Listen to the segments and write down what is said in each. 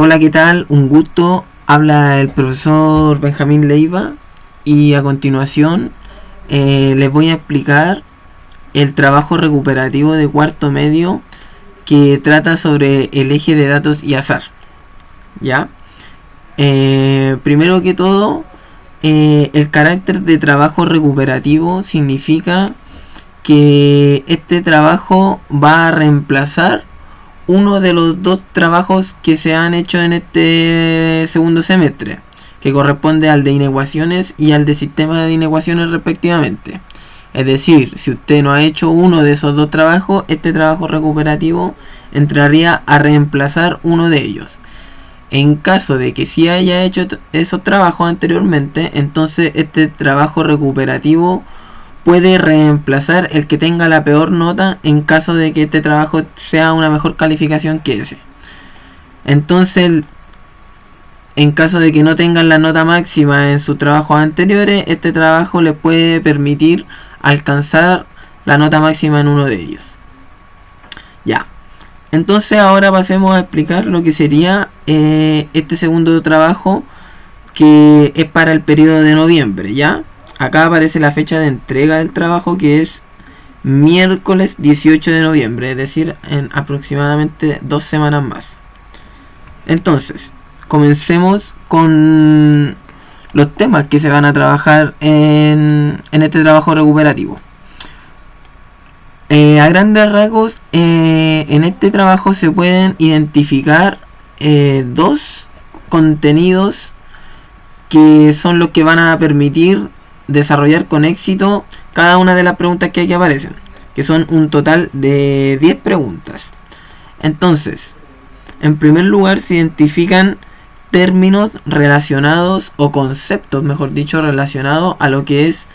Hola, ¿qué tal? Un gusto. Habla el profesor Benjamín Leiva y a continuación les voy a explicar el trabajo recuperativo de cuarto medio que trata sobre el eje de datos y azar. ¿Ya? Primero que todo, el carácter de trabajo recuperativo significa que este trabajo va a reemplazar uno de los dos trabajos que se han hecho en este segundo semestre, que corresponde al de inecuaciones y al de sistema de inecuaciones respectivamente. Es decir, si usted no ha hecho uno de esos dos trabajos, este trabajo recuperativo entraría a reemplazar uno de ellos. En caso de que sí haya hecho esos trabajos anteriormente, entonces este trabajo recuperativo puede reemplazar el que tenga la peor nota en caso de que este trabajo sea una mejor calificación que ese. Entonces, en caso de que no tengan la nota máxima en sus trabajos anteriores, este trabajo les puede permitir alcanzar la nota máxima en uno de ellos. Ya. Entonces ahora pasemos a explicar lo que sería este segundo trabajo, que es para el periodo de noviembre, ¿ya? Acá aparece la fecha de entrega del trabajo, que es miércoles 18 de noviembre, es decir, en aproximadamente 2 semanas más. Entonces, comencemos con los temas que se van a trabajar en este trabajo recuperativo. A grandes rasgos, en este trabajo se pueden identificar dos contenidos que son los que van a permitir desarrollar con éxito cada una de las preguntas que aquí aparecen, que son un total de 10 preguntas. Entonces, en primer lugar se identifican términos relacionados, o conceptos, mejor dicho, relacionados a lo que es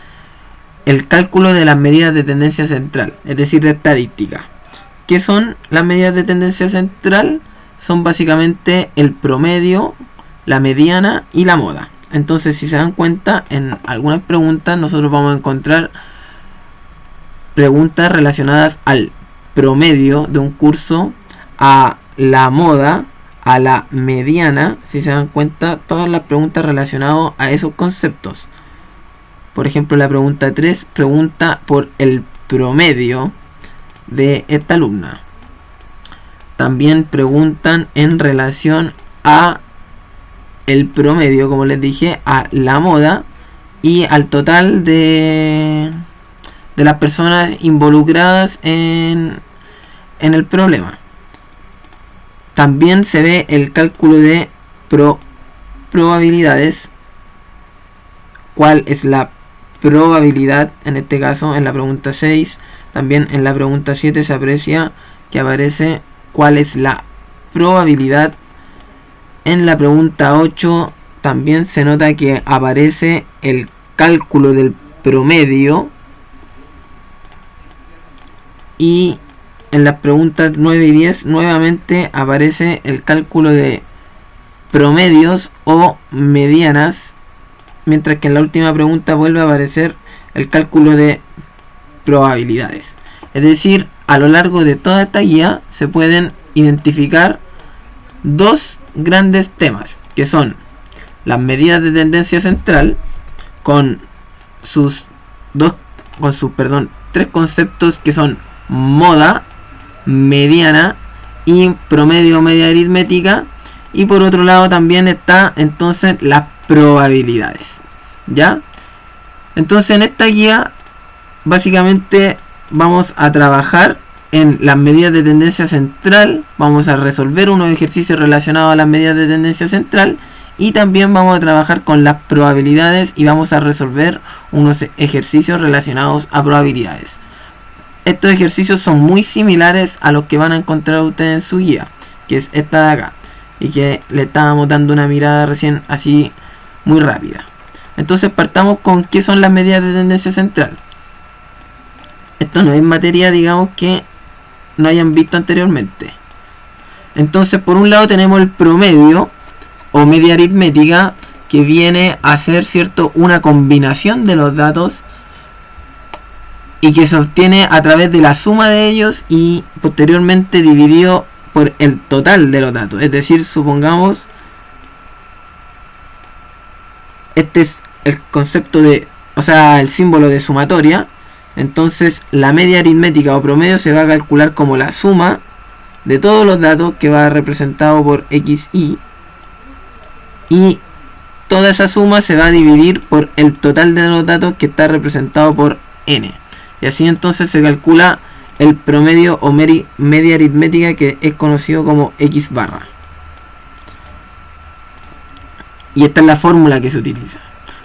el cálculo de las medidas de tendencia central, es decir, de estadística. ¿Qué son las medidas de tendencia central? Son básicamente el promedio, la mediana y la moda. Entonces, si se dan cuenta, en algunas preguntas nosotros vamos a encontrar preguntas relacionadas al promedio de un curso, a la moda, a la mediana. Si se dan cuenta, todas las preguntas relacionadas a esos conceptos. Por ejemplo, la pregunta 3 pregunta por el promedio de esta alumna. También preguntan en relación a el promedio, como les dije, a la moda y al total de las personas involucradas en el problema. También se ve el cálculo de probabilidades. ¿Cuál es la probabilidad? En este caso, en la pregunta 6. También en la pregunta 7 se aprecia que aparece cuál es la probabilidad. En la pregunta 8 también se nota que aparece el cálculo del promedio. Y en las preguntas 9 y 10 nuevamente aparece el cálculo de promedios o medianas. Mientras que en la última pregunta vuelve a aparecer el cálculo de probabilidades. Es decir, a lo largo de toda esta guía se pueden identificar dos grandes temas, que son las medidas de tendencia central con sus tres conceptos, que son moda, mediana y promedio o media aritmética. Y por otro lado también está entonces las probabilidades, ¿ya? Entonces en esta guía básicamente vamos a trabajar en las medidas de tendencia central, vamos a resolver unos ejercicios relacionados a las medidas de tendencia central, y también vamos a trabajar con las probabilidades y vamos a resolver unos ejercicios relacionados a probabilidades. Estos ejercicios son muy similares a los que van a encontrar ustedes en su guía, que es esta de acá, y que le estábamos dando una mirada recién así muy rápida. Entonces partamos con qué son las medidas de tendencia central. Esto no es materia, digamos, que no hayan visto anteriormente. Entonces, por un lado tenemos el promedio o media aritmética, que viene a ser, ¿cierto?, una combinación de los datos y que se obtiene a través de la suma de ellos y posteriormente dividido por el total de los datos. Es decir, supongamos, este es el concepto de, o sea, el símbolo de sumatoria. Entonces la media aritmética o promedio se va a calcular como la suma de todos los datos, que va representado por xi, y toda esa suma se va a dividir por el total de los datos, que está representado por n. Y así entonces se calcula el promedio o media aritmética, que es conocido como x barra. Y esta es la fórmula que se utiliza.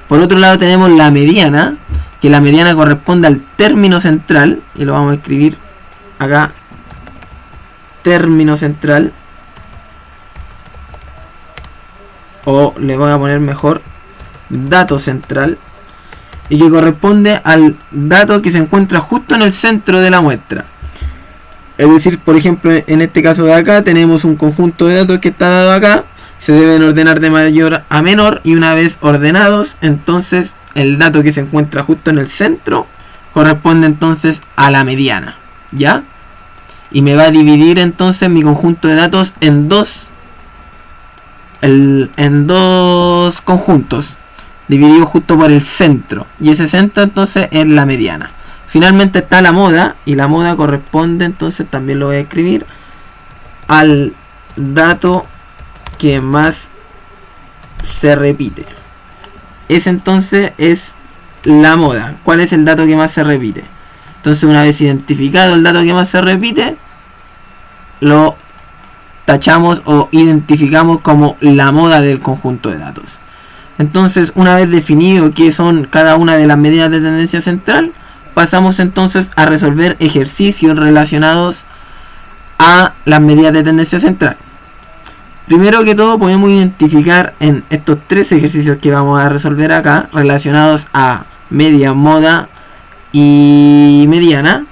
Por otro lado tenemos la mediana, que la mediana corresponde al término central, y lo vamos a escribir acá, término central, o le voy a poner mejor dato central, y que corresponde al dato que se encuentra justo en el centro de la muestra. Es decir, por ejemplo, en este caso de acá tenemos un conjunto de datos que está dado acá, se deben ordenar de mayor a menor, y una vez ordenados, entonces el dato que se encuentra justo en el centro corresponde entonces a la mediana, ¿ya? Y me va a dividir entonces mi conjunto de datos en dos conjuntos, dividido justo por el centro, y ese centro entonces es la mediana. Finalmente está la moda, y la moda corresponde entonces, también lo voy a escribir, al dato que más se repite. Ese entonces es la moda. ¿Cuál es el dato que más se repite? Entonces, una vez identificado el dato que más se repite, lo tachamos o identificamos como la moda del conjunto de datos. Entonces, una vez definido qué son cada una de las medidas de tendencia central, pasamos entonces a resolver ejercicios relacionados a las medidas de tendencia central. Primero que todo, podemos identificar en estos tres ejercicios que vamos a resolver acá, relacionados a media, moda y mediana,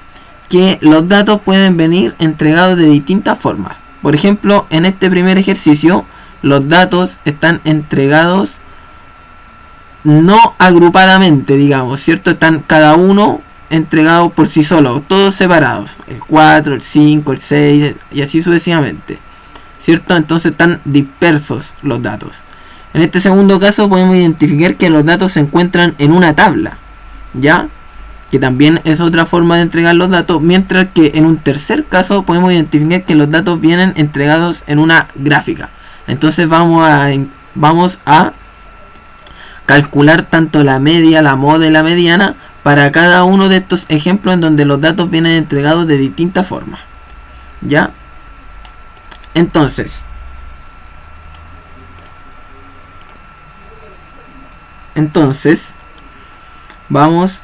que los datos pueden venir entregados de distintas formas. Por ejemplo, en este primer ejercicio, los datos están entregados no agrupadamente, digamos, ¿cierto? Están cada uno entregado por sí solo, todos separados, el 4, el 5, el 6 y así sucesivamente, ¿cierto? Entonces están dispersos los datos. En este segundo caso podemos identificar que los datos se encuentran en una tabla, ¿ya? Que también es otra forma de entregar los datos, mientras que en un tercer caso podemos identificar que los datos vienen entregados en una gráfica. Entonces vamos a calcular tanto la media, la moda y la mediana para cada uno de estos ejemplos en donde los datos vienen entregados de distintas formas, ¿ya? Entonces vamos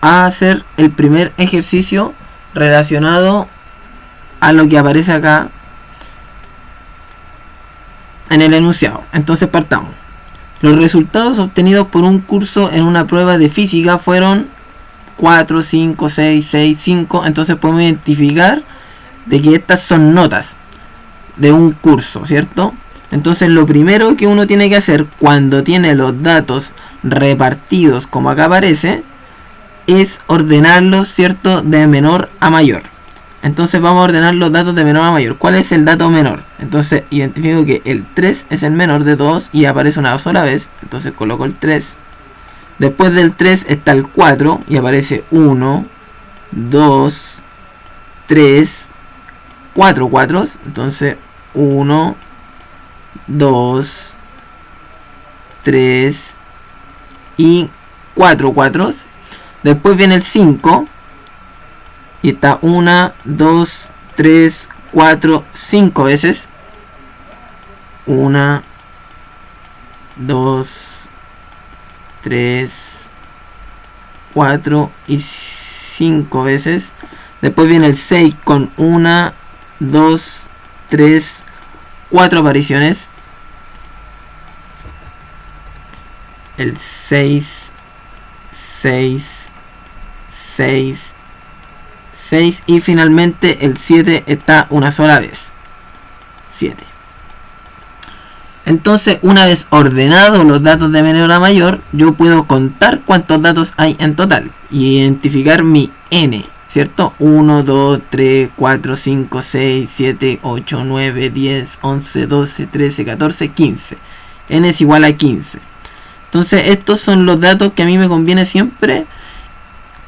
a hacer el primer ejercicio relacionado a lo que aparece acá en el enunciado. Entonces partamos. Los resultados obtenidos por un curso en una prueba de física fueron 4, 5, 6, 6, 5. Entonces podemos identificar de que estas son notas de un curso, ¿cierto? Entonces lo primero que uno tiene que hacer cuando tiene los datos repartidos como acá aparece es ordenarlos, ¿cierto? De menor a mayor. Entonces vamos a ordenar los datos de menor a mayor. ¿Cuál es el dato menor? Entonces identifico que el 3 es el menor de todos y aparece una sola vez. Entonces coloco el 3. Después del 3 está el 4 y aparece 1, 2, 3, 4 cuatros. Entonces 1, 2, 3 y 4 cuatros. Después viene el 5 y está 1, 2, 3, 4, 5 veces. 1, 2, 3, 4 y 5 veces. Después viene el 6 con 1, 2, 3, 4 apariciones. El 6, 6, 6, 6 y finalmente el 7 está una sola vez. 7. Entonces, una vez ordenados los datos de menor a mayor, yo puedo contar cuántos datos hay en total y identificar mi n, ¿cierto? 1, 2, 3, 4, 5, 6, 7, 8, 9, 10, 11, 12, 13, 14, 15. N es igual a 15. Entonces estos son los datos que a mí me conviene siempre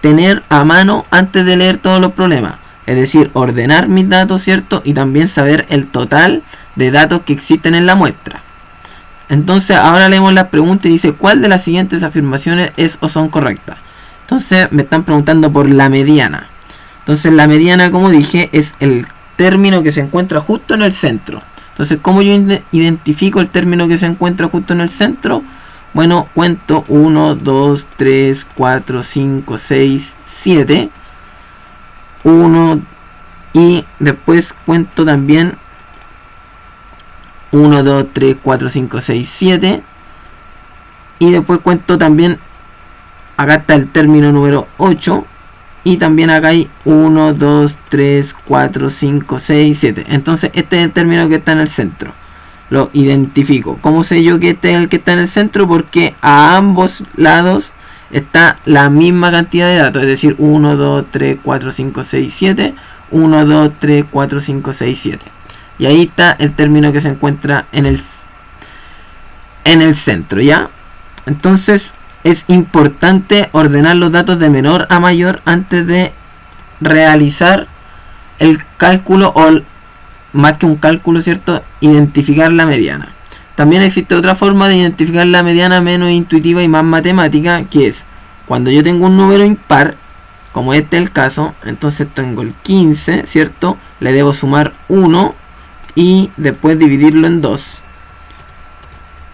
tener a mano antes de leer todos los problemas. Es decir, ordenar mis datos, ¿cierto? Y también saber el total de datos que existen en la muestra. Entonces ahora leemos la pregunta y dice: ¿cuál de las siguientes afirmaciones es o son correctas? Entonces me están preguntando por la mediana. Entonces la mediana, como dije, es el término que se encuentra justo en el centro. Entonces, ¿cómo yo identifico el término que se encuentra justo en el centro? Bueno, cuento 1, 2, 3, 4, 5, 6, 7. 1 y después cuento también 1, 2, 3, 4, 5, 6, 7. Y después cuento también, acá está el término número 8. Y también acá hay 1, 2, 3, 4, 5, 6, 7. Entonces este es el término que está en el centro. Lo identifico. ¿Cómo sé yo que este es el que está en el centro? Porque a ambos lados está la misma cantidad de datos. Es decir, 1, 2, 3, 4, 5, 6, 7. 1, 2, 3, 4, 5, 6, 7. Y ahí está el término que se encuentra en el centro, ¿ya? Entonces es importante ordenar los datos de menor a mayor antes de realizar el cálculo, o más que un cálculo, ¿cierto? Identificar la mediana. También existe otra forma de identificar la mediana menos intuitiva y más matemática, que es cuando yo tengo un número impar, como este es el caso. Entonces tengo el 15, ¿cierto? Le debo sumar 1 y después dividirlo en 2.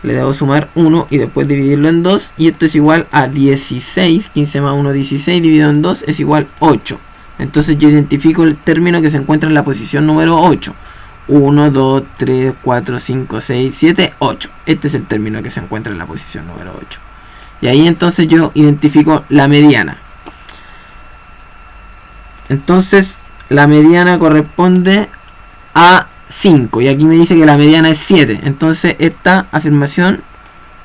Le debo sumar 1 y después dividirlo en 2. Y esto es igual a 16. 15 más 1, 16 dividido en 2 es igual a 8. Entonces yo identifico el término que se encuentra en la posición número 8. 1, 2, 3, 4, 5, 6, 7, 8. Este es el término que se encuentra en la posición número 8. Y ahí entonces yo identifico la mediana. Entonces la mediana corresponde a 5. Y aquí me dice que la mediana es 7. Entonces esta afirmación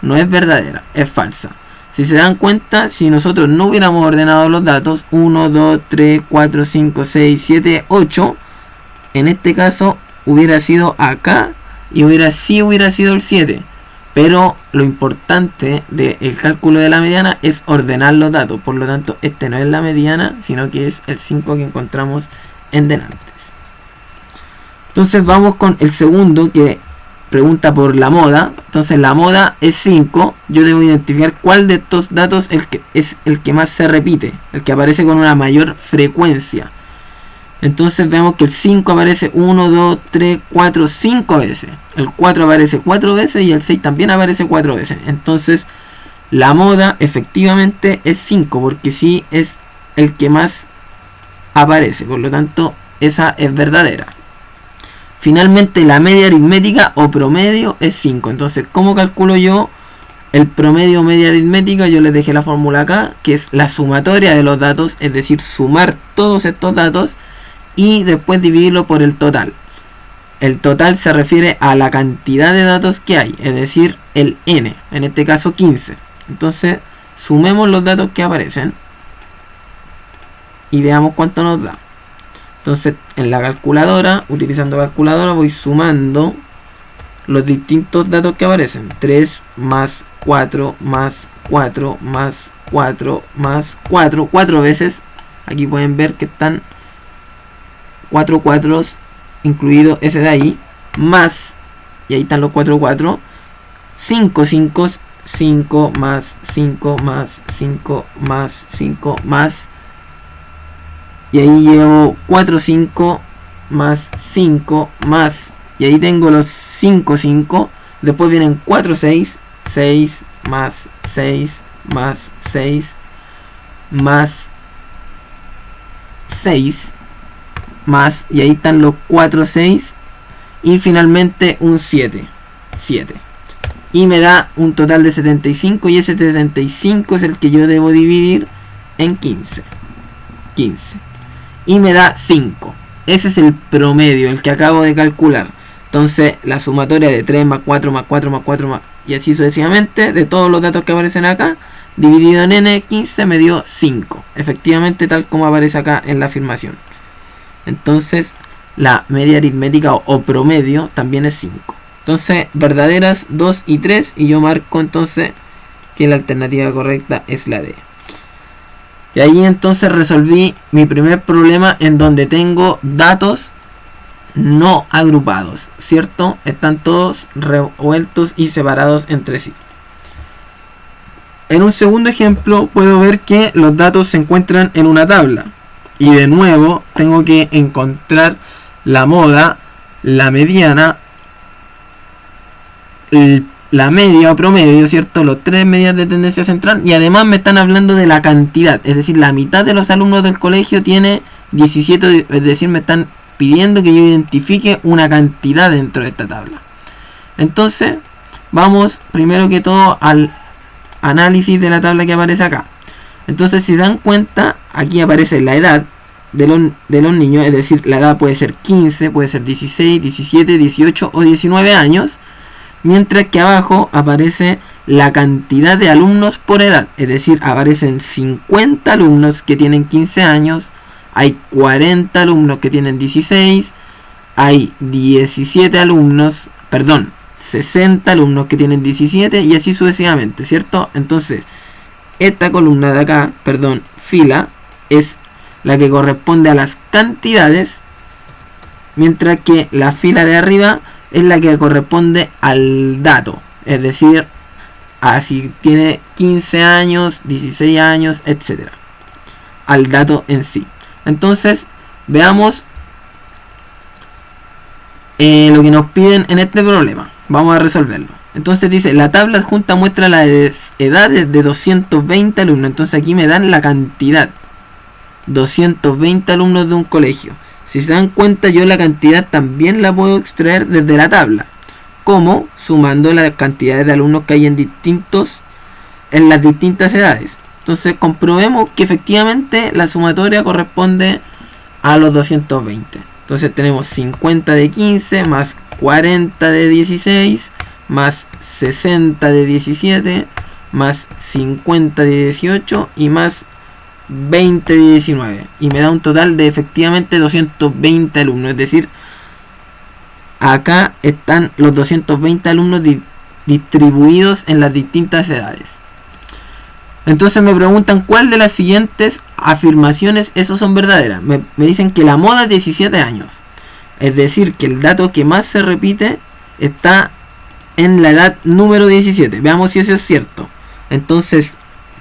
no es verdadera, es falsa. Si se dan cuenta, si nosotros no hubiéramos ordenado los datos 1, 2, 3, 4, 5, 6, 7, 8, en este caso hubiera sido acá y hubiera sido el 7. Pero lo importante del cálculo de la mediana es ordenar los datos. Por lo tanto, este no es la mediana, sino que es el 5 que encontramos en delante. Entonces vamos con el segundo, que pregunta por la moda. Entonces la moda es 5. Yo debo identificar cuál de estos datos es el que más se repite, el que aparece con una mayor frecuencia. Entonces vemos que el 5 aparece 1, 2, 3, 4, 5 veces. El 4 aparece 4 veces y el 6 también aparece 4 veces. Entonces la moda efectivamente es 5, porque sí es el que más aparece. Por lo tanto, esa es verdadera. Finalmente, la media aritmética o promedio es 5. Entonces, ¿cómo calculo yo el promedio o media aritmética? Yo les dejé la fórmula acá, que es la sumatoria de los datos, es decir, sumar todos estos datos y después dividirlo por el total. El total se refiere a la cantidad de datos que hay, es decir, el n, en este caso 15. Entonces, sumemos los datos que aparecen y veamos cuánto nos da. Entonces, en la calculadora, utilizando calculadora, voy sumando los distintos datos que aparecen. 3 más 4 más 4 más 4 más 4. 4 veces. Aquí pueden ver que están 4 cuatros, incluido ese de ahí. Más, y ahí están los 4 4. 5 5, 5 más 5 más 5 más 5 más. Y ahí llevo 4, 5 más 5 más. Y ahí tengo los 5, 5. Después vienen 4, 6. 6 más 6 más 6 más 6 más. Y ahí están los 4, 6. Y finalmente un 7. 7. Y me da un total de 75. Y ese 75 es el que yo debo dividir en 15. 15. Y me da 5. Ese es el promedio, el que acabo de calcular. Entonces la sumatoria de 3 más 4 más 4 más 4 más, y así sucesivamente, de todos los datos que aparecen acá, dividido en n15 me dio 5. Efectivamente, tal como aparece acá en la afirmación. Entonces, la media aritmética o promedio también es 5. Entonces, verdaderas 2 y 3. Y yo marco entonces que la alternativa correcta es la D. Y ahí entonces resolví mi primer problema en donde tengo datos no agrupados, ¿cierto? Están todos revueltos y separados entre sí. En un segundo ejemplo puedo ver que los datos se encuentran en una tabla. Y de nuevo tengo que encontrar la moda, la mediana, la media o promedio, ¿cierto? Los tres medidas de tendencia central. Y además me están hablando de la cantidad. Es decir, la mitad de los alumnos del colegio tiene 17. Es decir, me están pidiendo que yo identifique una cantidad dentro de esta tabla. Entonces, vamos primero que todo al análisis de la tabla que aparece acá. Entonces, si dan cuenta, aquí aparece la edad de los niños. Es decir, la edad puede ser 15, puede ser 16, 17, 18 o 19 años. Mientras que abajo aparece la cantidad de alumnos por edad. Es decir, aparecen 50 alumnos que tienen 15 años. Hay 40 alumnos que tienen 16. Hay 17 alumnos, perdón, 60 alumnos que tienen 17 y así sucesivamente, ¿cierto? Entonces, esta columna de acá, perdón, fila, es la que corresponde a las cantidades, mientras que la fila de arriba es la que corresponde al dato, es decir, a si tiene 15 años, 16 años, etc. Al dato en sí. Entonces, veamos lo que nos piden en este problema. Vamos a resolverlo. Entonces dice, la tabla adjunta muestra las edades de 220 alumnos. Entonces aquí me dan la cantidad. 220 alumnos de un colegio. Si se dan cuenta, yo la cantidad también la puedo extraer desde la tabla. ¿Cómo? Sumando las cantidades de alumnos que hay en las distintas edades. Entonces comprobemos que efectivamente la sumatoria corresponde a los 220. Entonces tenemos 50 de 15 más 40 de 16 más 60 de 17 más 50 de 18 y más 20 de 19. Y me da un total de efectivamente 220 alumnos. Es decir, acá están los 220 alumnos distribuidos en las distintas edades. Entonces me preguntan cuál de las siguientes afirmaciones esos son verdaderas. Me dicen que la moda es 17 años. Es decir, que el dato que más se repite está en la edad número 17. Veamos si eso es cierto. Entonces,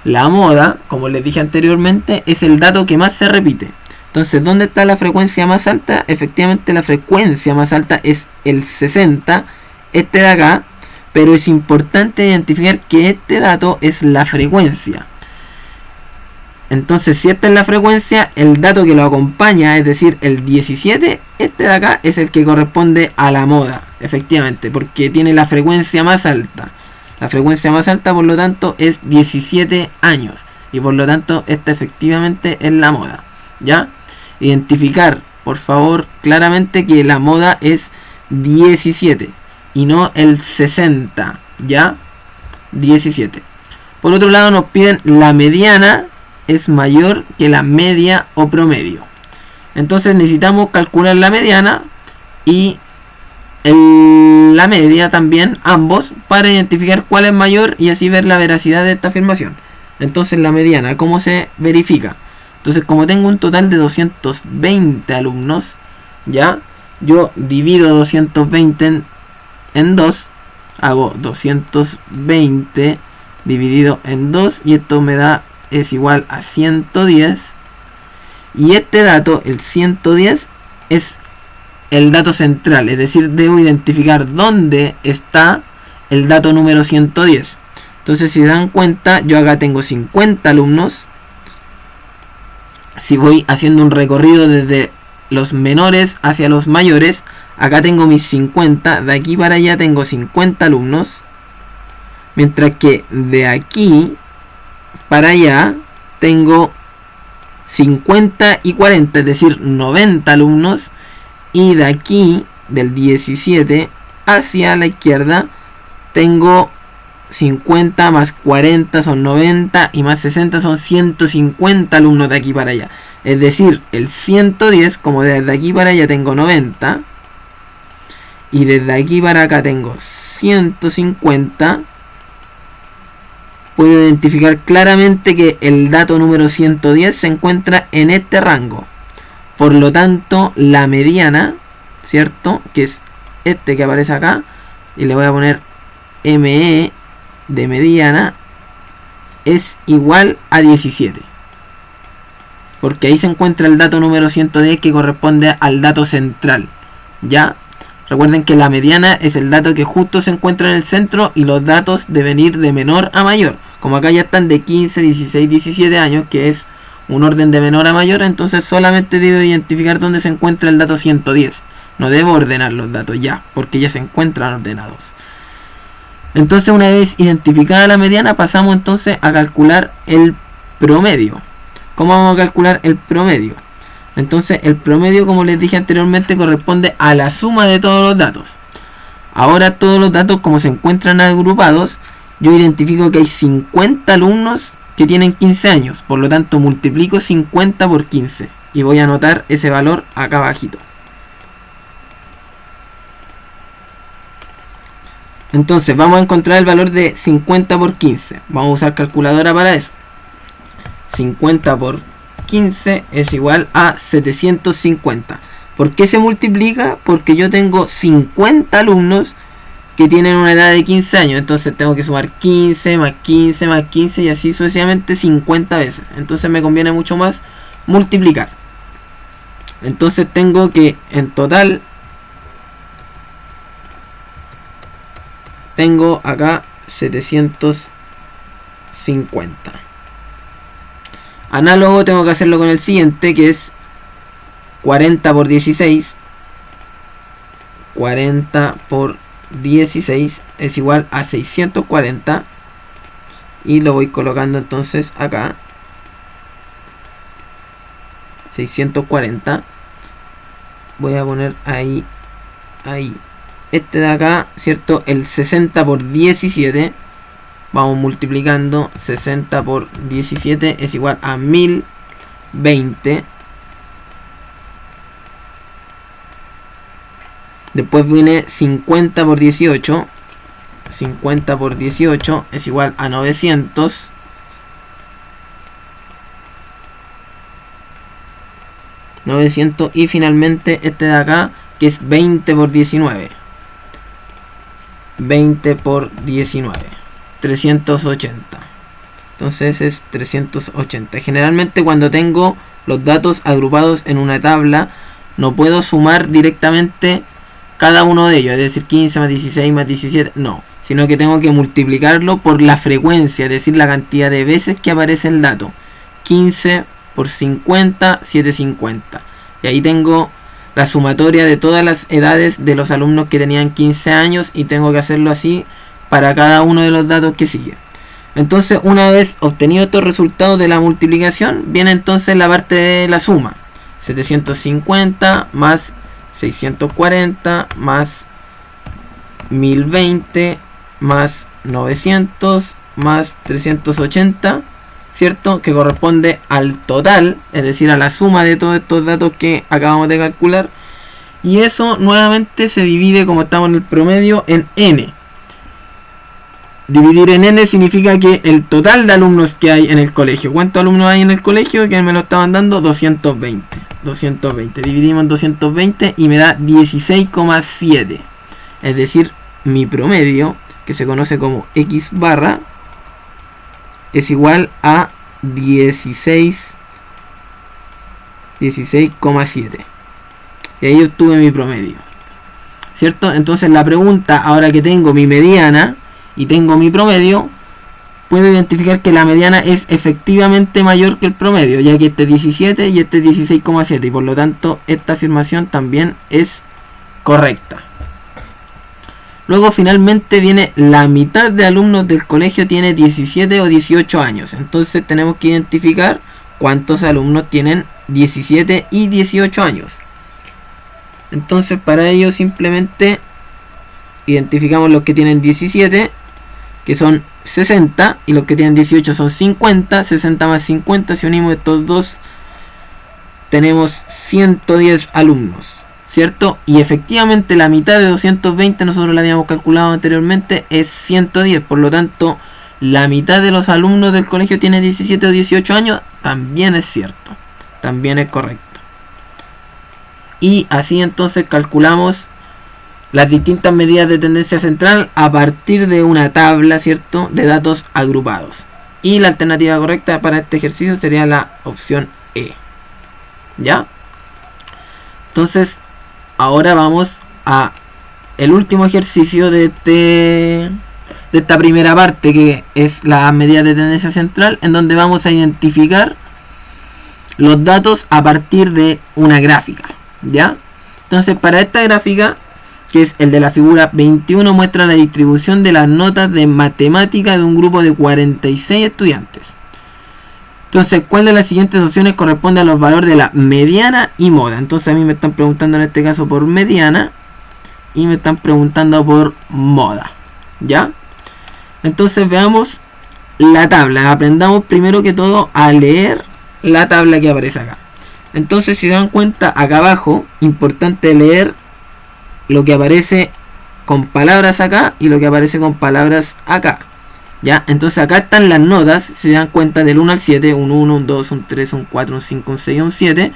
la moda, como les dije anteriormente, es el dato que más se repite. Entonces, ¿dónde está la frecuencia más alta? Efectivamente, la frecuencia más alta es el 60, este de acá. Pero es importante identificar que este dato es la frecuencia. Entonces, si esta es la frecuencia, el dato que lo acompaña, es decir, el 17, este de acá es el que corresponde a la moda, efectivamente, porque tiene la frecuencia más alta. La frecuencia más alta, por lo tanto, es 17 años. Y por lo tanto, esta efectivamente es la moda. ¿Ya? Identificar, por favor, claramente que la moda es 17. Y no el 60, ¿ya? 17. Por otro lado nos piden la mediana es mayor que la media o promedio. Entonces necesitamos calcular la mediana y la media también, ambos, para identificar cuál es mayor y así ver la veracidad de esta afirmación. Entonces la mediana, ¿cómo se verifica? Entonces como tengo un total de 220 alumnos, ¿ya? Yo divido 220 en 2, hago 220 dividido en 2 y esto me da, es igual a 110. Y este dato, el 110, es el dato central, es decir, debo identificar dónde está el dato número 110. Entonces, si se dan cuenta, yo acá tengo 50 alumnos. Si voy haciendo un recorrido desde los menores hacia los mayores, acá tengo mis 50, de aquí para allá tengo 50 alumnos, mientras que de aquí para allá tengo 50 y 40, es decir, 90 alumnos, y de aquí, del 17 hacia la izquierda, tengo 50 más 40 son 90 y más 60 son 150 alumnos de aquí para allá. Es decir, el 110, como desde aquí para allá tengo 90 y desde aquí para acá tengo 150, puedo identificar claramente que el dato número 110 se encuentra en este rango. Por lo tanto, la mediana, ¿cierto? Que es este que aparece acá, y le voy a poner ME de mediana, es igual a 17. Porque ahí se encuentra el dato número 110 que corresponde al dato central. ¿Ya? Recuerden que la mediana es el dato que justo se encuentra en el centro y los datos deben ir de menor a mayor. Como acá ya están de 15, 16, 17 años, que es un orden de menor a mayor, entonces solamente debo identificar dónde se encuentra el dato 110. No debo ordenar los datos ya, porque ya se encuentran ordenados. Entonces, una vez identificada la mediana, pasamos entonces a calcular el promedio. ¿Cómo vamos a calcular el promedio? Entonces, el promedio, como les dije anteriormente, corresponde a la suma de todos los datos. Ahora, todos los datos, como se encuentran agrupados, yo identifico que hay 50 alumnos que tienen 15 años. Por lo tanto, multiplico 50 por 15. Y voy a anotar ese valor acá abajito. Entonces, vamos a encontrar el valor de 50 por 15. Vamos a usar calculadora para eso. 50 por 15 es igual a 750. ¿Por qué se multiplica? Porque yo tengo 50 alumnos que tienen una edad de 15 años. Entonces tengo que sumar 15 más 15 más 15 y así sucesivamente 50 veces. Entonces me conviene mucho más multiplicar. Entonces tengo que en total tengo acá 750. Análogo tengo que hacerlo con el siguiente, que es 40 por 16. 40 por 16 es igual a 640. Y lo voy colocando entonces acá. 640. Voy a poner ahí. Este de acá, ¿cierto? El 60 por 17. Vamos multiplicando. 60 por 17 es igual a 1020. Después viene 50 por 18. 50 por 18 es igual a 900. Y finalmente este de acá, que es 20 por 19. 20 por 19. 380. Entonces es 380. Generalmente cuando tengo los datos agrupados en una tabla, no puedo sumar directamente cada uno de ellos, es decir, 15 más 16 más 17, no, sino que tengo que multiplicarlo por la frecuencia, es decir, la cantidad de veces que aparece el dato. 15 por 50, 750. Y ahí tengo la sumatoria de todas las edades de los alumnos que tenían 15 años y tengo que hacerlo así para cada uno de los datos que sigue. Entonces, una vez obtenido estos resultados de la multiplicación, viene entonces la parte de la suma. 750 más 640 más 1020 más 900 más 380, ¿cierto? Que corresponde al total, es decir, a la suma de todos estos datos que acabamos de calcular. Y eso nuevamente se divide, como estamos en el promedio, en n. Dividir en n significa que el total de alumnos que hay en el colegio. ¿Cuántos alumnos hay en el colegio? Que me lo estaban dando 220. 220. Dividimos en 220 y me da 16,7. Es decir, mi promedio, que se conoce como X barra, es igual a 16,7. Y ahí obtuve mi promedio, ¿cierto? Entonces la pregunta, ahora que tengo mi mediana y tengo mi promedio, puedo identificar que la mediana es efectivamente mayor que el promedio, ya que este es 17 y este es 16,7, y por lo tanto esta afirmación también es correcta. Luego finalmente viene la mitad de alumnos del colegio tiene 17 o 18 años. Entonces tenemos que identificar cuántos alumnos tienen 17 y 18 años. Entonces para ello simplemente identificamos los que tienen 17. que son 60, y los que tienen 18 son 50. 60 más 50, si unimos estos dos, tenemos 110 alumnos, ¿cierto? Y efectivamente la mitad de 220, nosotros la habíamos calculado anteriormente, es 110. Por lo tanto, la mitad de los alumnos del colegio tiene 17 o 18 años. También es cierto, también es correcto. Y así entonces calculamos las distintas medidas de tendencia central a partir de una tabla, ¿cierto?, de datos agrupados. Y la alternativa correcta para este ejercicio sería la opción E. ¿Ya? Entonces, ahora vamos a el último ejercicio de esta primera parte, que es la medida de tendencia central, en donde vamos a identificar los datos a partir de una gráfica. ¿Ya? Entonces, para esta gráfica, que es el de la figura 21, muestra la distribución de las notas de matemática de un grupo de 46 estudiantes. Entonces, ¿cuál de las siguientes opciones corresponde a los valores de la mediana y moda? Entonces, a mí me están preguntando en este caso por mediana y me están preguntando por moda. ¿Ya? Entonces, veamos la tabla. Aprendamos primero que todo a leer la tabla que aparece acá. Entonces, si se dan cuenta, acá abajo, importante leer lo que aparece con palabras acá y lo que aparece con palabras acá. ¿Ya? Entonces acá están las notas, si se dan cuenta, del 1 al 7, un 1, un 2, un 3, un 4, un 5, un 6, un 7.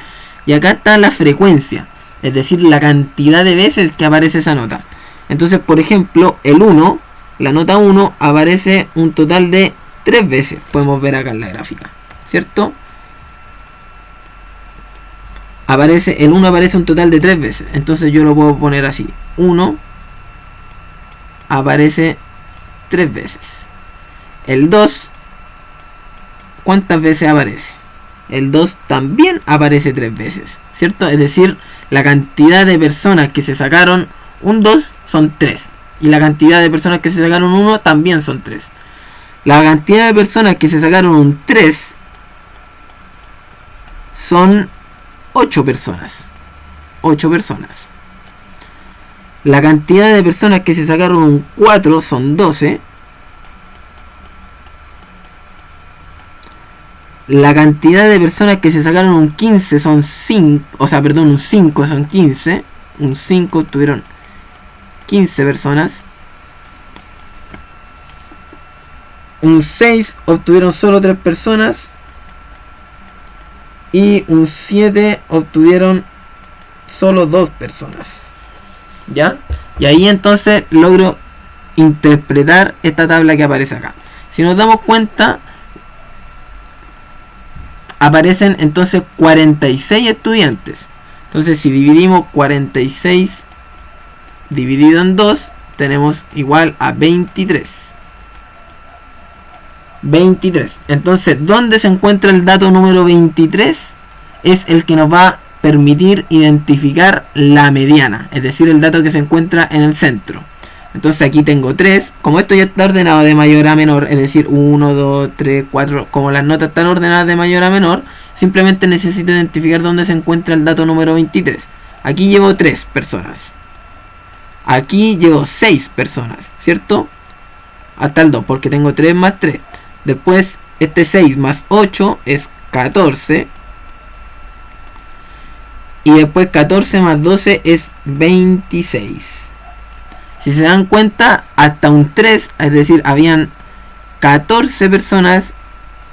Y acá está la frecuencia, es decir, la cantidad de veces que aparece esa nota. Entonces, por ejemplo, el 1, la nota 1, aparece un total de 3 veces. Podemos ver acá en la gráfica, ¿cierto? El 1 aparece un total de 3 veces. Entonces yo lo puedo poner así. 1 aparece 3 veces. El 2, ¿cuántas veces aparece? El 2 también aparece 3 veces, ¿cierto? Es decir, la cantidad de personas que se sacaron un 2 son 3. Y la cantidad de personas que se sacaron un 1 también son 3. La cantidad de personas que se sacaron un 3 son 8 personas. 8 personas. La cantidad de personas que se sacaron un 4 son 12. La cantidad de personas que se sacaron un 15 son 5. O sea, perdón, un 5 son 15. Un 5 tuvieron 15 personas. Un 6 obtuvieron solo 3 personas. Y un 7 obtuvieron solo 2 personas. ¿Ya? Y ahí entonces logro interpretar esta tabla que aparece acá. Si nos damos cuenta, aparecen entonces 46 estudiantes. Entonces, si dividimos 46 dividido en 2, tenemos igual a 23. 23. Entonces, ¿dónde se encuentra el dato número 23? Es el que nos va a permitir identificar la mediana, es decir, el dato que se encuentra en el centro. Entonces aquí tengo 3, como esto ya está ordenado de mayor a menor, es decir, 1, 2, 3, 4, como las notas están ordenadas de mayor a menor, simplemente necesito identificar dónde se encuentra el dato número 23. Aquí llevo 3 personas. Aquí llevo 6 personas, ¿cierto? Hasta el 2, porque tengo 3 más 3. Después, este 6 más 8 es 14. Y después 14 más 12 es 26. Si se dan cuenta, hasta un 3, es decir, habían 14 personas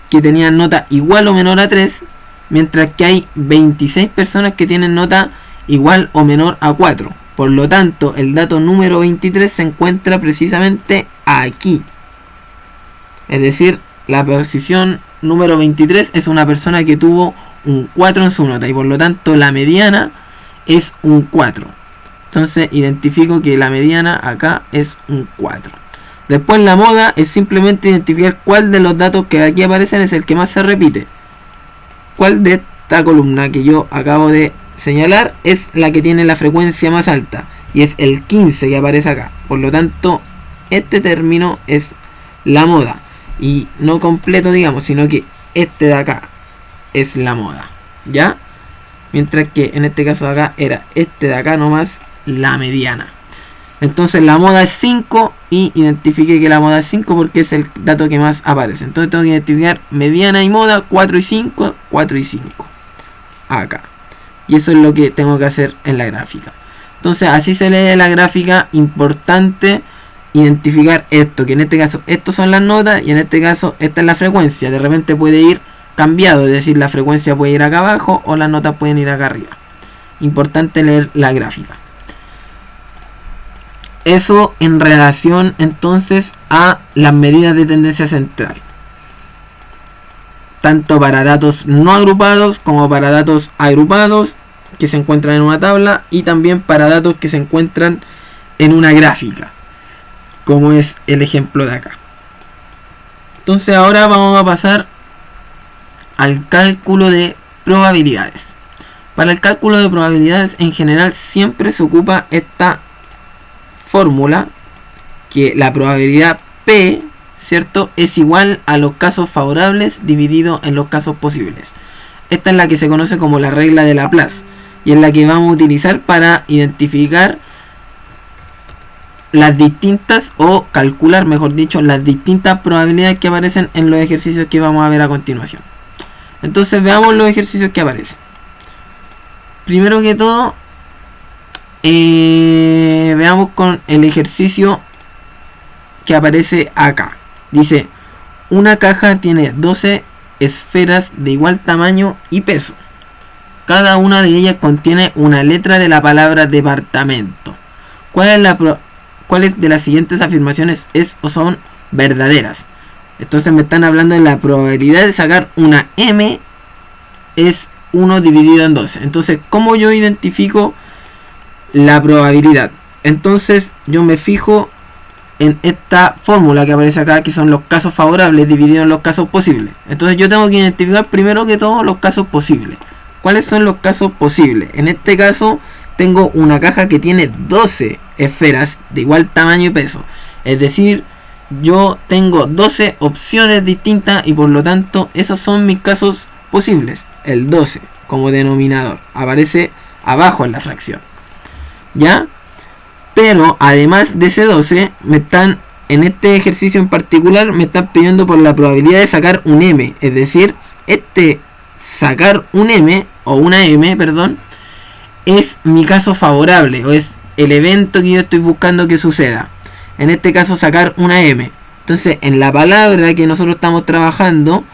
que tenían nota igual o menor a 3, mientras que hay 26 personas que tienen nota igual o menor a 4. Por lo tanto, el dato número 23 se encuentra precisamente aquí. Es decir, la posición número 23 es una persona que tuvo un 4 en su nota, y por lo tanto la mediana es un 4. Entonces identifico que la mediana acá es un 4. Después la moda es simplemente identificar cuál de los datos que aquí aparecen es el que más se repite. Cuál de esta columna que yo acabo de señalar es la que tiene la frecuencia más alta, y es el 15 que aparece acá. Por lo tanto, este término es la moda, y no completo, digamos, sino que este de acá es la moda, ¿ya? Mientras que en este caso de acá era este de acá nomás la mediana. Entonces la moda es 5 y identifique que la moda es 5 porque es el dato que más aparece. Entonces tengo que identificar mediana y moda, 4 y 5, 4 y 5. Acá. Y eso es lo que tengo que hacer en la gráfica. Entonces así se lee la gráfica. Importante identificar esto, que en este caso estos son las notas y en este caso esta es la frecuencia. De repente puede ir cambiado, es decir, la frecuencia puede ir acá abajo o las notas pueden ir acá arriba. Importante leer la gráfica. Eso en relación entonces a las medidas de tendencia central, tanto para datos no agrupados como para datos agrupados que se encuentran en una tabla, y también para datos que se encuentran en una gráfica, como es el ejemplo de acá. Entonces ahora vamos a pasar al cálculo de probabilidades. Para el cálculo de probabilidades en general siempre se ocupa esta fórmula, que la probabilidad P, ¿cierto?, es igual a los casos favorables dividido en los casos posibles. Esta es la que se conoce como la regla de Laplace y es la que vamos a utilizar para identificar las distintas, o calcular, mejor dicho, las distintas probabilidades que aparecen en los ejercicios que vamos a ver a continuación. Entonces veamos los ejercicios que aparecen. Primero que todo, veamos con el ejercicio que aparece acá. Dice, una caja tiene 12 esferas de igual tamaño y peso. Cada una de ellas contiene una letra de la palabra departamento. ¿Cuáles de las siguientes afirmaciones es o son verdaderas? Entonces me están hablando de la probabilidad de sacar una M es 1 dividido en 12. Entonces, ¿cómo yo identifico la probabilidad? Entonces yo me fijo en esta fórmula que aparece acá, que son los casos favorables divididos en los casos posibles. Entonces yo tengo que identificar primero que todo los casos posibles. ¿Cuáles son los casos posibles? En este caso tengo una caja que tiene 12 esferas de igual tamaño y peso. Es decir, yo tengo 12 opciones distintas y por lo tanto esos son mis casos posibles. El 12 como denominador aparece abajo en la fracción, ¿ya? Pero además de ese 12, en este ejercicio en particular, me están pidiendo por la probabilidad de sacar un M. Es decir, sacar un M, o una M, perdón, es mi caso favorable, o es el evento que yo estoy buscando que suceda. En este caso, sacar una M. Entonces, en la palabra que nosotros estamos trabajando,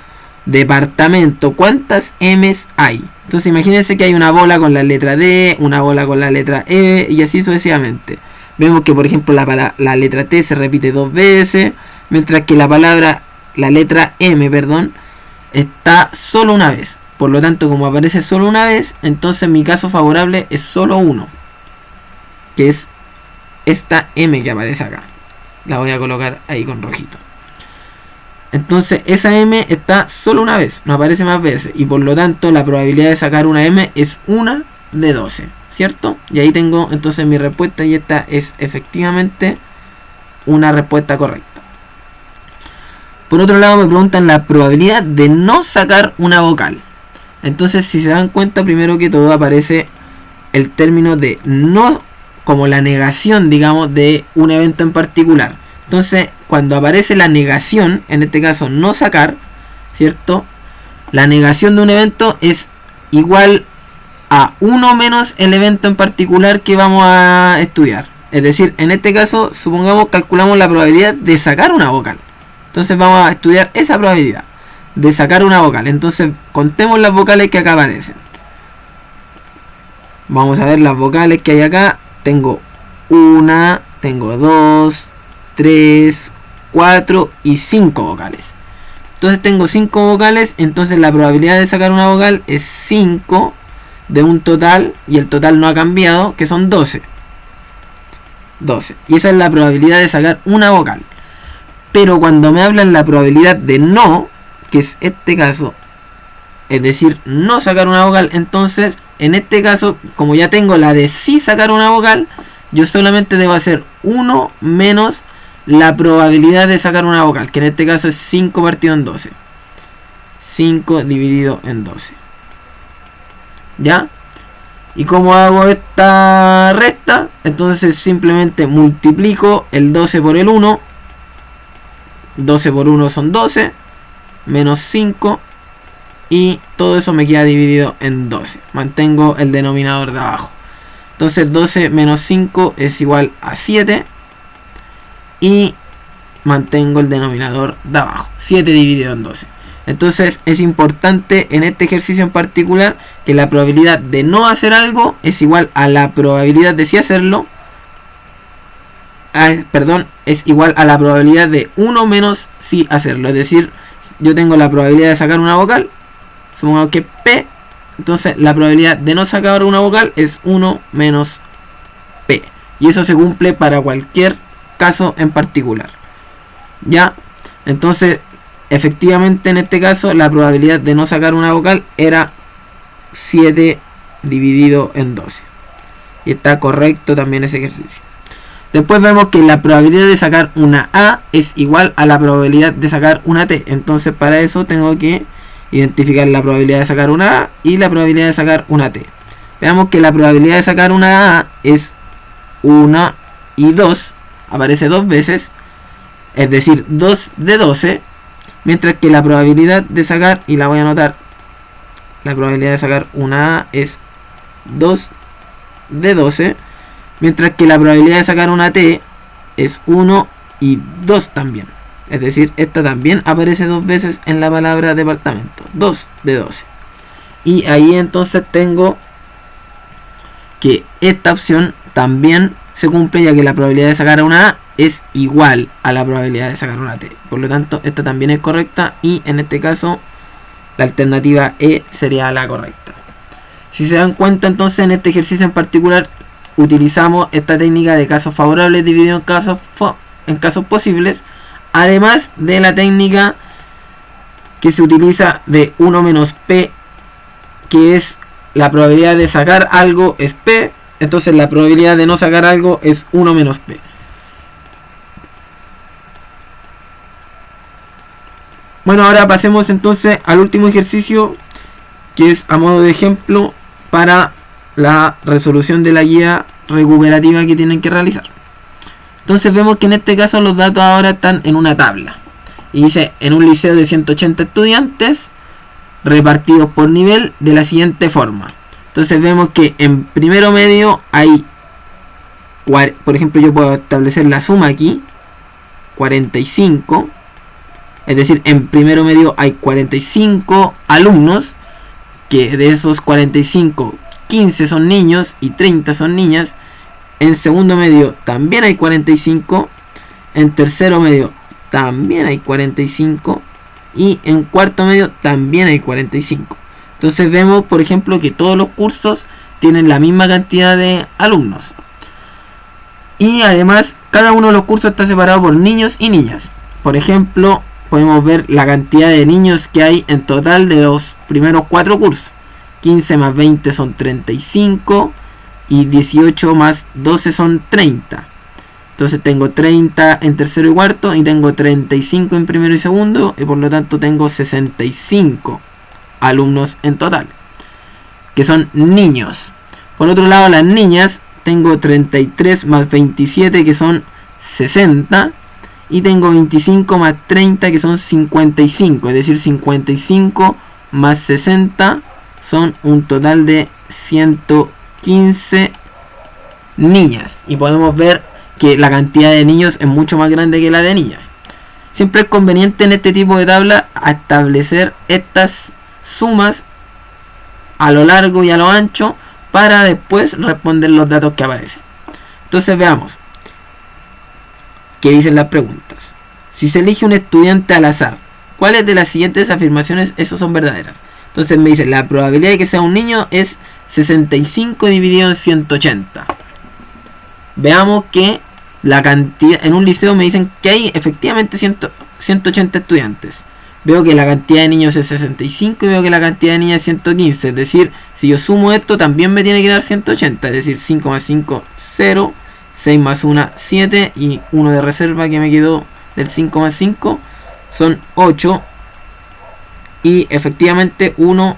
departamento, ¿cuántas M's hay? Entonces, imagínense que hay una bola con la letra D, una bola con la letra E, y así sucesivamente. Vemos que, por ejemplo, la letra T se repite 2 veces, mientras que la letra M, perdón, está solo una vez. Por lo tanto, como aparece solo una vez, entonces mi caso favorable es solo uno, que es esta M que aparece acá. La voy a colocar ahí con rojito. Entonces esa M está solo una vez, no aparece más veces, y por lo tanto la probabilidad de sacar una M es 1 de 12, ¿cierto? Y ahí tengo entonces mi respuesta, y esta es efectivamente una respuesta correcta. Por otro lado, me preguntan la probabilidad de no sacar una vocal. Entonces, si se dan cuenta, primero que todo aparece el término de no, como la negación, digamos, de un evento en particular. Entonces, cuando aparece la negación, en este caso no sacar, ¿cierto? La negación de un evento es igual a 1 menos el evento en particular que vamos a estudiar. Es decir, en este caso, supongamos, calculamos la probabilidad de sacar una vocal. Entonces vamos a estudiar esa probabilidad de sacar una vocal. Entonces contemos las vocales que acá aparecen. Vamos a ver las vocales que hay acá. Tengo 1, tengo 2, 3, 4 y 5 vocales. Entonces tengo 5 vocales. Entonces la probabilidad de sacar una vocal es 5 de un total, y el total no ha cambiado, que son 12. Y esa es la probabilidad de sacar una vocal. Pero cuando me hablan la probabilidad de no, que es este caso, es decir, no sacar una vocal, entonces en este caso, como ya tengo la de sí sacar una vocal, yo solamente debo hacer 1 menos la probabilidad de sacar una vocal, que en este caso es 5 partido en 12. 5 dividido en 12. ¿Ya? ¿Y cómo hago esta resta? Entonces simplemente multiplico el 12 por el 1. 12 por 1 son 12. Menos 5. Y todo eso me queda dividido en 12. Mantengo el denominador de abajo. Entonces 12 menos 5 es igual a 7. Y mantengo el denominador de abajo. 7 dividido en 12. Entonces es importante en este ejercicio en particular que la probabilidad de no hacer algo es igual a la probabilidad de sí hacerlo. Es igual a la probabilidad de 1 menos sí hacerlo. Es decir, yo tengo la probabilidad de sacar una vocal, supongamos que P, entonces la probabilidad de no sacar una vocal es 1 menos P. Y eso se cumple para cualquier caso en particular. ¿Ya? Entonces, efectivamente en este caso la probabilidad de no sacar una vocal era 7 dividido en 12. Y está correcto también ese ejercicio. Después vemos que la probabilidad de sacar una A es igual a la probabilidad de sacar una T. Entonces para eso tengo que identificar la probabilidad de sacar una A y la probabilidad de sacar una T. Veamos que la probabilidad de sacar una A es 1 y 2. Aparece dos veces. Es decir, 2 de 12. Mientras que la probabilidad de sacar, y la voy a anotar, la probabilidad de sacar una A es 2 de 12. Mientras que la probabilidad de sacar una T es 1 y 2 también. Es decir, esta también aparece dos veces en la palabra departamento. 2 de 12. Y ahí entonces tengo que esta opción también se cumple, ya que la probabilidad de sacar una A es igual a la probabilidad de sacar una T. Por lo tanto, esta también es correcta y en este caso la alternativa E sería la correcta. Si se dan cuenta, entonces en este ejercicio en particular utilizamos esta técnica de casos favorables dividido en casos posibles, además de la técnica que se utiliza de 1 menos P, que es la probabilidad de sacar algo es P, entonces la probabilidad de no sacar algo es 1 menos P. Bueno, ahora pasemos entonces al último ejercicio, que es a modo de ejemplo para la resolución de la guía recuperativa que tienen que realizar. Entonces vemos que en este caso los datos ahora están en una tabla. Y dice, en un liceo de 180 estudiantes, repartidos por nivel de la siguiente forma. Entonces vemos que en primero medio hay, por ejemplo, yo puedo establecer la suma aquí, 45. Es decir, en primero medio hay 45 alumnos, que de esos 45, 15 son niños y 30 son niñas. En segundo medio también hay 45. En tercero medio también hay 45. Y en cuarto medio también hay 45. Entonces vemos, por ejemplo, que todos los cursos tienen la misma cantidad de alumnos. Y además, cada uno de los cursos está separado por niños y niñas. Por ejemplo, podemos ver la cantidad de niños que hay en total de los primeros 4 cursos. 15 más 20 son 35 y 18 más 12 son 30. Entonces tengo 30 en tercero y cuarto y tengo 35 en primero y segundo, y por lo tanto tengo 65 alumnos en total, que son niños. Por otro lado, las niñas, tengo 33 más 27, que son 60. Y tengo 25 más 30, que son 55. Es decir, 55 más 60 son un total de 115 niñas. Y podemos ver que la cantidad de niños es mucho más grande que la de niñas. Siempre es conveniente en este tipo de tabla establecer estas sumas a lo largo y a lo ancho para después responder los datos que aparecen. Entonces veamos ¿qué dicen las preguntas? Si se elige un estudiante al azar, ¿cuáles de las siguientes afirmaciones esos son verdaderas? Entonces me dice, la probabilidad de que sea un niño es 65 dividido en 180. Veamos que la cantidad, en un liceo me dicen que hay efectivamente 180 estudiantes. Veo que la cantidad de niños es 65 y veo que la cantidad de niñas es 115. Es decir, si yo sumo esto también me tiene que dar 180. Es decir, 5 más 5, 0. 6 más 1, 7. Y 1 de reserva que me quedó del 5 más 5 son 8. Y efectivamente 1,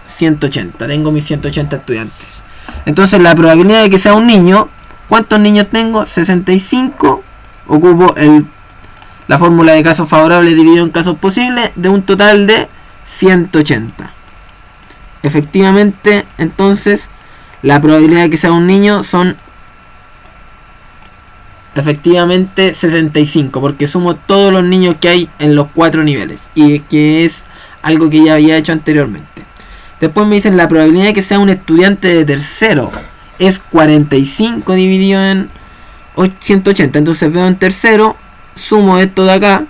180. Tengo mis 180 estudiantes. Entonces la probabilidad de que sea un niño, ¿cuántos niños tengo? 65. Ocupo la fórmula de casos favorables dividido en casos posibles de un total de 180. Efectivamente, entonces, la probabilidad de que sea un niño son efectivamente 65, porque sumo todos los niños que hay en los 4 niveles, y que es algo que ya había hecho anteriormente. Después me dicen la probabilidad de que sea un estudiante de tercero es 45 dividido en 180. Entonces veo en tercero, sumo esto de acá,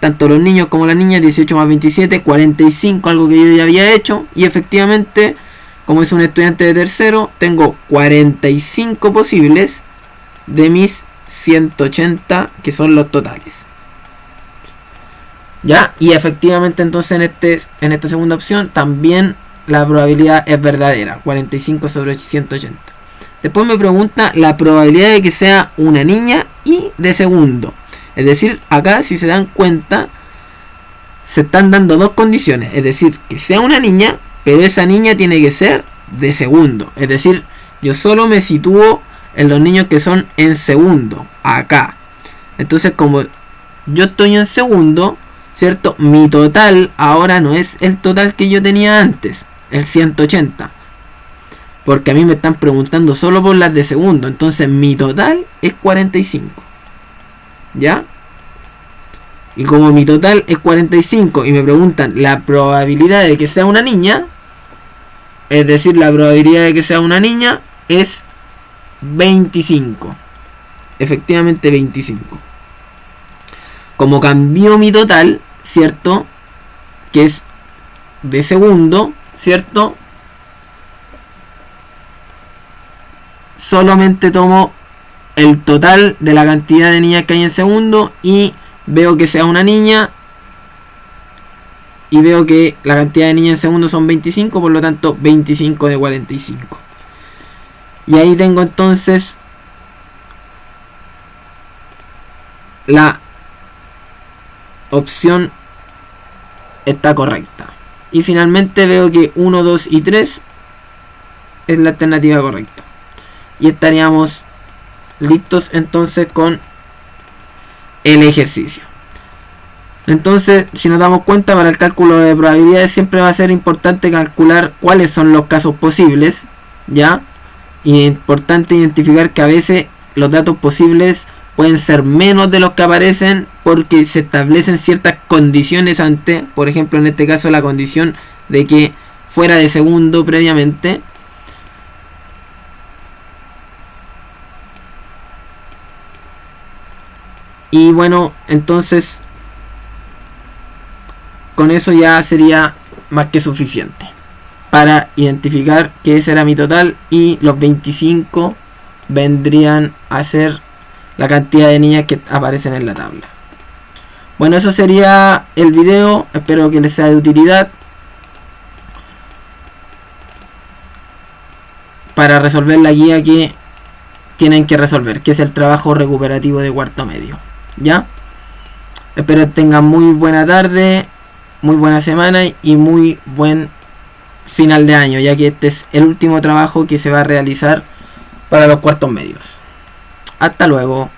tanto los niños como las niñas, 18 más 27, 45, algo que yo ya había hecho. Y efectivamente, como es un estudiante de tercero, tengo 45 posibles de mis 180, que son los totales. Ya, y efectivamente entonces en esta segunda opción también la probabilidad es verdadera, 45 sobre 180. Después me pregunta la probabilidad de que sea una niña y de segundo. Es decir, acá si se dan cuenta, se están dando dos condiciones. Es decir, que sea una niña, pero esa niña tiene que ser de segundo. Es decir, yo solo me sitúo en los niños que son en segundo, acá. Entonces, como yo estoy en segundo, ¿cierto? Mi total ahora no es el total que yo tenía antes, el 180. Porque a mí me están preguntando solo por las de segundo. Entonces mi total es 45. ¿Ya? Y como mi total es 45 y me preguntan la probabilidad de que sea una niña, es decir, la probabilidad de que sea una niña es 25. Efectivamente 25. Como cambió mi total, ¿cierto? Que es de segundo, ¿cierto? Solamente tomo el total de la cantidad de niñas que hay en segundo y veo que sea una niña y veo que la cantidad de niñas en segundo son 25, por lo tanto 25 de 45. Y ahí tengo entonces la opción está correcta. Y finalmente veo que 1, 2 y 3 es la alternativa correcta. Y estaríamos listos entonces con el ejercicio. Entonces, si nos damos cuenta, para el cálculo de probabilidades siempre va a ser importante calcular cuáles son los casos posibles, ¿ya? Y es importante identificar que a veces los datos posibles pueden ser menos de los que aparecen porque se establecen ciertas condiciones antes. Por ejemplo, en este caso la condición de que fuera de segundo previamente. Y bueno, entonces con eso ya sería más que suficiente para identificar que ese era mi total, y los 25 vendrían a ser la cantidad de niñas que aparecen en la tabla. Bueno, eso sería el video. Espero que les sea de utilidad para resolver la guía que tienen que resolver, que es el trabajo recuperativo de cuarto medio. ¿Ya? Espero que tengan muy buena tarde, muy buena semana y muy buen final de año, ya que este es el último trabajo que se va a realizar para los cuartos medios. Hasta luego.